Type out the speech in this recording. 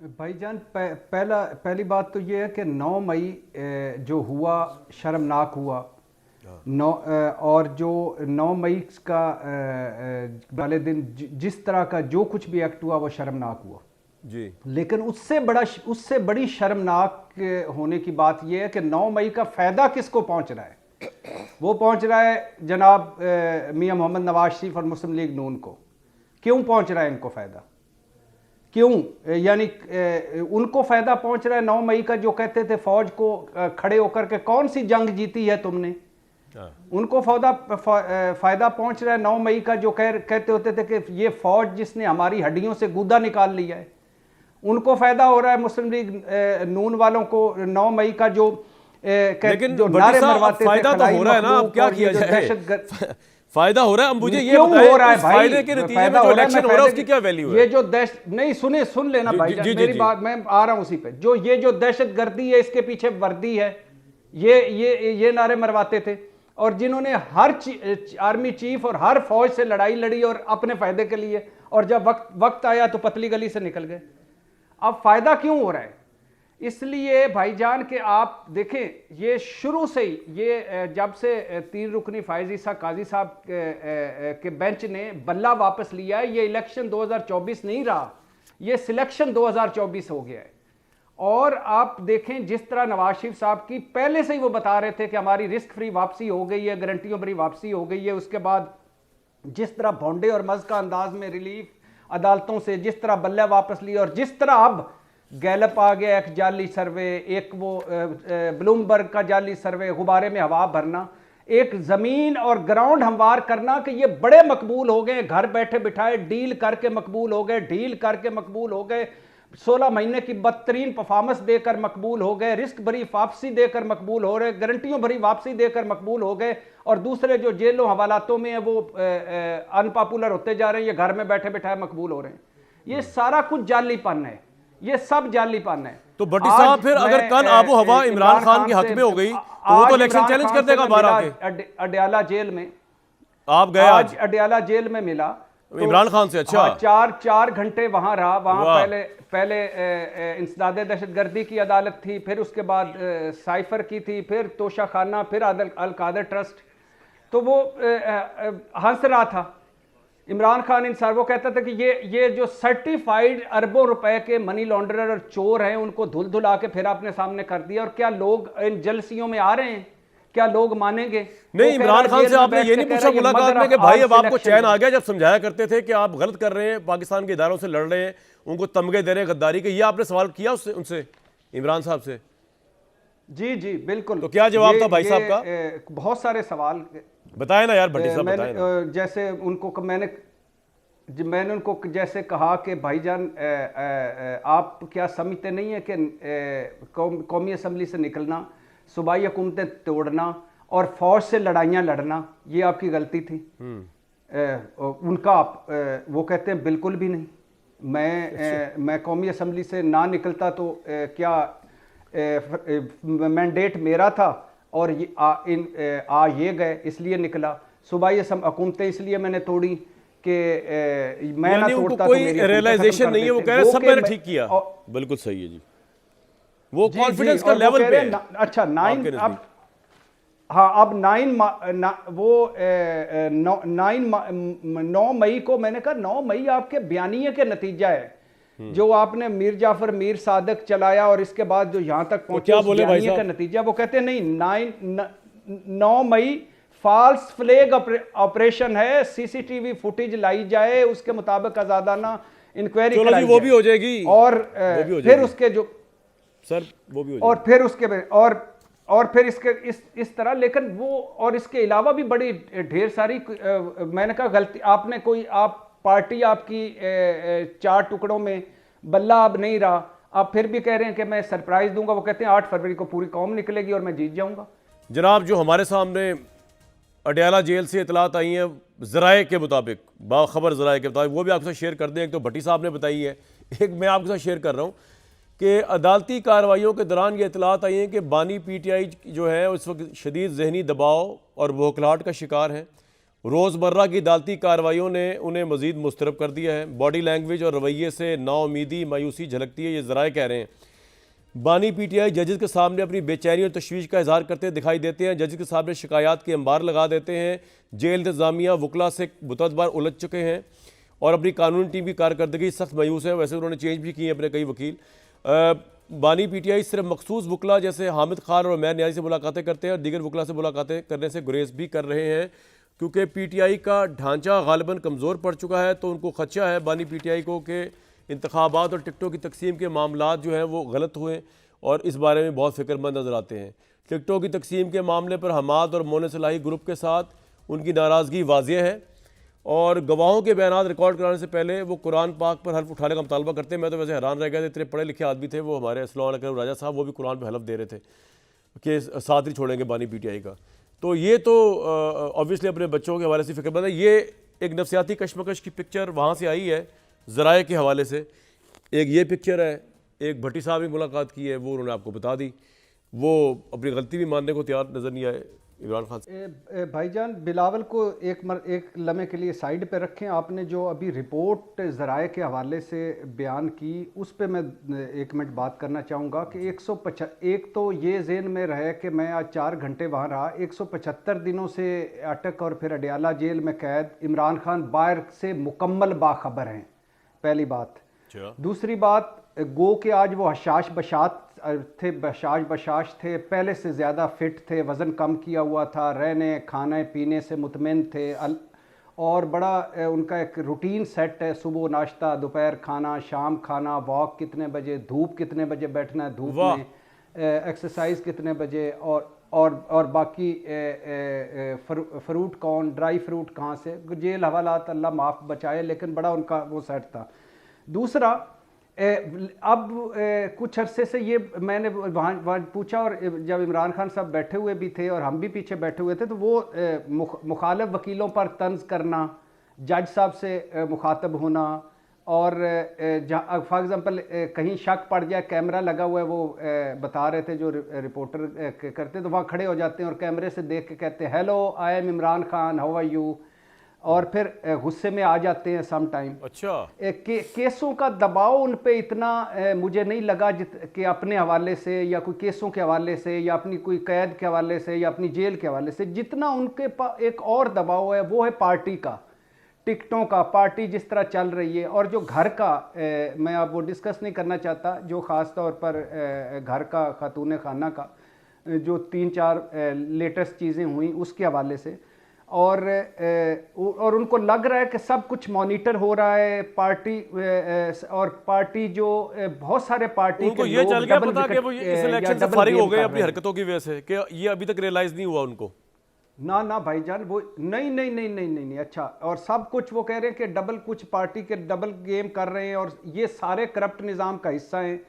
भाईजान पहली बात तो ये है कि 9 मई जो हुआ शर्मनाक हुआ। और जो 9 मई का वाले दिन जिस तरह का जो कुछ भी एक्ट हुआ वो शर्मनाक हुआ जी। लेकिन उससे बड़ी शर्मनाक होने की बात यह है कि 9 मई का फायदा किसको पहुंच रहा है। वो पहुंच रहा है जनाब मियां मोहम्मद नवाज शरीफ और मुस्लिम लीग नून को। क्यों पहुंच रहा है इनको फायदा? क्यों? यानी उनको फायदा पहुंच रहा है 9 मई का, जो कहते थे फौज को खड़े होकर के कौन सी जंग जीती है तुमने। उनको फायदा पहुंच रहा है 9 मई का, जो कहते होते थे कि ये फौज जिसने हमारी हड्डियों से गूदा निकाल लिया है। उनको फायदा हो रहा है मुस्लिम लीग नून वालों को 9 मई का, जो लेकिन जो नारे मरवाते थे। फायदा तो हो रहा है ना, अब क्या किया जाए? फायदा हो रहा है। अब मुझे ये बताइए, हो रहा है भाई, फायदे के नतीजे में जो इलेक्शन हो रहा है उसकी क्या वैल्यू है? ये जो नहीं सुन लेना भाई, मेरी बात मैं आ रहा हूं उसी पे। ये जो दहशत गर्दी है, इसके पीछे वर्दी है। ये नारे मरवाते थे और जिन्होंने हर आर्मी चीफ और हर फौज से लड़ाई लड़ी और अपने फायदे के लिए, और जब वक्त आया तो पतली गली से निकल गए। अब फायदा क्यों हो रहा है? इसलिए भाईजान के आप देखें, ये शुरू से ही ये जब से 3 रुकनी फायज ईसा काजी साहब के बेंच ने बल्ला वापस लिया है, ये इलेक्शन 2024 नहीं रहा, ये सिलेक्शन 2024 हो गया है। और आप देखें जिस तरह नवाज शरीफ साहब की पहले से ही वो बता रहे थे कि हमारी रिस्क फ्री वापसी हो गई है, गारंटियों भरी वापसी हो गई है। उसके बाद जिस तरह भोंडे और मज का अंदाज में रिलीफ अदालतों से जिस तरह बल्ला वापस लिया, और जिस तरह अब गैलप आ गया एक जाली सर्वे, एक वो ब्लूमबर्ग का जाली सर्वे, गुब्बारे में हवा भरना, एक जमीन और ग्राउंड हमवार करना कि ये बड़े मकबूल हो गए, घर बैठे बिठाए डील करके मकबूल हो गए, डील करके मकबूल हो गए, 16 महीने की बदतरीन परफॉर्मेंस देकर मकबूल हो गए, रिस्क भरी वापसी देकर मकबूल हो रहे, गारंटियों भरी वापसी देकर मकबूल हो गए। और दूसरे जो जेलों हवालातों में है वो अनपॉपुलर होते जा रहे हैं, ये घर में बैठे बैठाए मकबूल हो रहे हैं। ये सारा कुछ जालीपन है, ये सब जालीपन है। तो भट्टी साहब फिर अगर कल आबो हवा इमरान खान के हक में हो गई तो वो तो इलेक्शन चैलेंज कर देगा बाहर आके। अडयाला जेल में आप गए आज अडयाला जेल में मिला तो इमरान खान से। अच्छा, 4 घंटे वहां रहा। वहां पहले इंसदाद दहशतगर्दी की अदालत थी, फिर उसके बाद साइफर की थी, फिर तोशा खाना, फिर अल कादर ट्रस्ट। तो वो हंस रहा था इमरान खान इंसार, वो कहता था कि ये जो सर्टिफाइड अरबों रुपए के मनी लॉन्ड्रर और चोर हैं उनको धुल धुला के फिर आपने सामने कर दिया। और क्या लोग इन जलसियों में आ रहे हैं? क्या लोग मानेंगे? नहीं, इमरान खान से आपने ये नहीं पूछा मुलाकात में कि भाई अब आपको चैन आ गया? जब समझाया करते थे कि आप गलत कर रहे हैं, पाकिस्तान के इदारों से लड़ रहे हैं, उनको तमगे दे रहे हैं गद्दारी के, ये आपने सवाल किया उनसे इमरान साहब से? जी जी बिल्कुल। तो क्या जवाब था भाई साहब का? बहुत सारे सवाल बताए ना यार भट्टी साहब, बताए ना। जैसे उनको मैंने उनको जैसे कहा कि भाईजान आप क्या समझते नहीं है कि कौमी असम्बली से निकलना, सूबाई हुकूमतें तोड़ना और फौज से लड़ाइयाँ लड़ना ये आपकी गलती थी। उनका वो कहते हैं बिल्कुल भी नहीं। मैं कौमी असम्बली से ना निकलता तो क्या मैंडेट मेरा था और ये गए इसलिए निकला। सूबाई हुकूमतें इसलिए मैंने तोड़ी कि मैं ना तोड़ता तो मेरी रियलाइजेशन नहीं है। वो कह रहे सब मैंने ठीक किया। बिल्कुल सही है जी, वो कॉन्फिडेंस का लेवल पे है। अच्छा 9 मई को मैंने कहा 9 मई आपके बयानिए के नतीजा है जो आपने मीर जाफर मीर सादक चलाया और इसके बाद जो यहां तक पहुंचे, क्या बोले भाई साहब का नतीजा। वो कहते नहीं 9 मई फॉल्स फ्लैग ऑपरेशन है, सीसीटीवी फुटेज लाई जाए, उसके मुताबिक आजादाना इंक्वायरी कराई वो भी हो जाएगी। और फिर उसके जो सर वो भी हो और फिर उसके और फिर इसके इस तरह। लेकिन वो और इसके अलावा भी बड़ी ढेर सारी मैंने कहा गलती आपने कोई पार्टी आपकी 4 टुकड़ों में बल्ला अब नहीं रहा। आप फिर भी कह रहे हैं कि मैं सरप्राइज दूंगा। वो कहते हैं 8 फरवरी को पूरी कौम निकलेगी और मैं जीत जाऊंगा। जनाब, जो हमारे सामने अडयाला जेल से इतलात आई हैं ज़राए के मुताबिक, बाखबर ज़राए के मुताबिक, वो भी आपके साथ शेयर कर दें। एक तो भट्टी साहब ने बताई है, एक मैं आपके साथ शेयर कर रहा हूँ कि अदालती कार्रवाइयों के दौरान ये इतलात आई हैं कि बानी पीटीआई जो है उस वक्त शदीद जहनी दबाव और बौखलाहट का शिकार है रोज़मर्रा की अदालती कार्रवाइयों ने उन्हें मज़ीद मुस्तरब कर दिया है। बॉडी लैंग्वेज और रवैये से नाउमीदी, मायूसी झलकती है, ये ज़राए कह रहे हैं। बानी पीटीआई जजेस के सामने अपनी बेचैनी और तशवीश का इजहार करते दिखाई देते हैं। जजेस के सामने शिकायत के अंबार लगा देते हैं। जेल इंतज़ामिया वकला से मुतअद्दिद बार उलझ चुके हैं और अपनी कानूनी टीम की कारकर्दगी सख्त मायूस है। वैसे उन्होंने चेंज भी किए अपने कई वकील। बानी पीटीआई सिर्फ मखसूस वकला जैसे हामिद खान और मैं न्याय से मुलाकातें करते हैं और दीगर वकला से मुलाकातें करने से गुरेज भी कर रहे हैं, क्योंकि पीटीआई का ढांचा गालिबन कमज़ोर पड़ चुका है। तो उनको खदशा है बानी पीटीआई को कि इंतखाबात और टिकटों की तकसीम के मामलात जो हैं वो गलत हुए और इस बारे में बहुत फ़िक्रमंद नज़र आते हैं। टिकटों की तकसीम के मामले पर हमाद और मोने सलाही ग्रुप के साथ उनकी नाराज़गी वाज़ेह है और गवाहों के बयान रिकॉर्ड कराने से पहले वो कुरान पाक पर हल्फ उठाने का मुतालबा करते हैं। मैं तो वैसे हैरान रह गया था, इतने पढ़े लिखे आदमी थे वो हमारे अस्सलाम वालेकुम राजा साहब, वो भी कुरान पर हल्फ दे रहे थे कि साथ ही छोड़ेंगे बानी पीटीआई का। तो ये तो ऑब्वियसली अपने बच्चों के हवाले से फिक्रमंद है। ये एक नफसियाती कशमकश की पिक्चर वहाँ से आई है ज़राए के हवाले से। एक ये पिक्चर है, एक भट्टी साहब ने मुलाकात की है, वो उन्होंने आपको बता दी, वो अपनी गलती भी मानने को तैयार नज़र नहीं आए इमरान खान से। भाईजान बिलावल को एक लम्हे के लिए साइड पे रखें। आपने जो अभी रिपोर्ट ज़राए के हवाले से बयान की उस पे मैं 1 मिनट बात करना चाहूँगा कि 175 तो ये ज़हन में रहे कि मैं आज 4 घंटे वहाँ रहा। 175 दिनों से अटक और फिर अडयाला जेल में कैद इमरान खान बाहर से मुकम्मल बाखबर हैं, पहली बात। दूसरी बात, गो के आज वो बशाश बशाश थे, पहले से ज़्यादा फिट थे, वज़न कम किया हुआ था, रहने खाने पीने से मुतमईन थे और बड़ा उनका एक रूटीन सेट है, सुबह नाश्ता, दोपहर खाना, शाम खाना, वॉक कितने बजे, धूप कितने बजे बैठना है धूप में, एक्सरसाइज कितने बजे और बाकी फ्रूट कौन, ड्राई फ्रूट कहाँ से, जेल हवालात अल्लाह माफ़ बचाए, लेकिन बड़ा उनका वो सेट था। दूसरा, अब कुछ अरसे से ये मैंने वहाँ पूछा और जब इमरान खान साहब बैठे हुए भी थे और हम भी पीछे बैठे हुए थे, तो वो मुखालिफ वकीलों पर तंज करना, जज साहब से मुखातब होना और फॉर एग्ज़ाम्पल कहीं शक पड़ जाए, कैमरा लगा हुआ है, वो बता रहे थे जो रिपोर्टर करते, तो वहाँ खड़े हो जाते हैं और कैमरे से देख के कहते हैं hello I am Imran Khan, how are you, और फिर गुस्से में आ जाते हैं सम टाइम। अच्छा, केसों का दबाव उन पे इतना मुझे नहीं लगा कि अपने हवाले से या कोई केसों के हवाले से या अपनी कोई कैद के हवाले से या अपनी जेल के हवाले से, जितना उनके पास एक और दबाव है वो है पार्टी का, टिकटों का, पार्टी जिस तरह चल रही है। और जो घर का मैं अब वो डिस्कस नहीं करना चाहता, जो ख़ास तौर पर घर का, खातून खाना का जो 3-4 लेटेस्ट चीज़ें हुई उसके हवाले से, और उनको लग रहा है कि सब कुछ मॉनिटर हो रहा है, पार्टी और पार्टी जो बहुत सारे पार्टी उनको ये चल गया पता कि वो इस इलेक्शन से फारिग हो गए अपनी हरकतों की वजह से, कि ये अभी तक रियलाइज नहीं हुआ उनको। ना भाईजान, वो नहीं। अच्छा, और सब कुछ वो कह रहे हैं कि डबल कुछ पार्टी के डबल गेम कर रहे हैं और ये सारे करप्ट निज़ाम का हिस्सा हैं।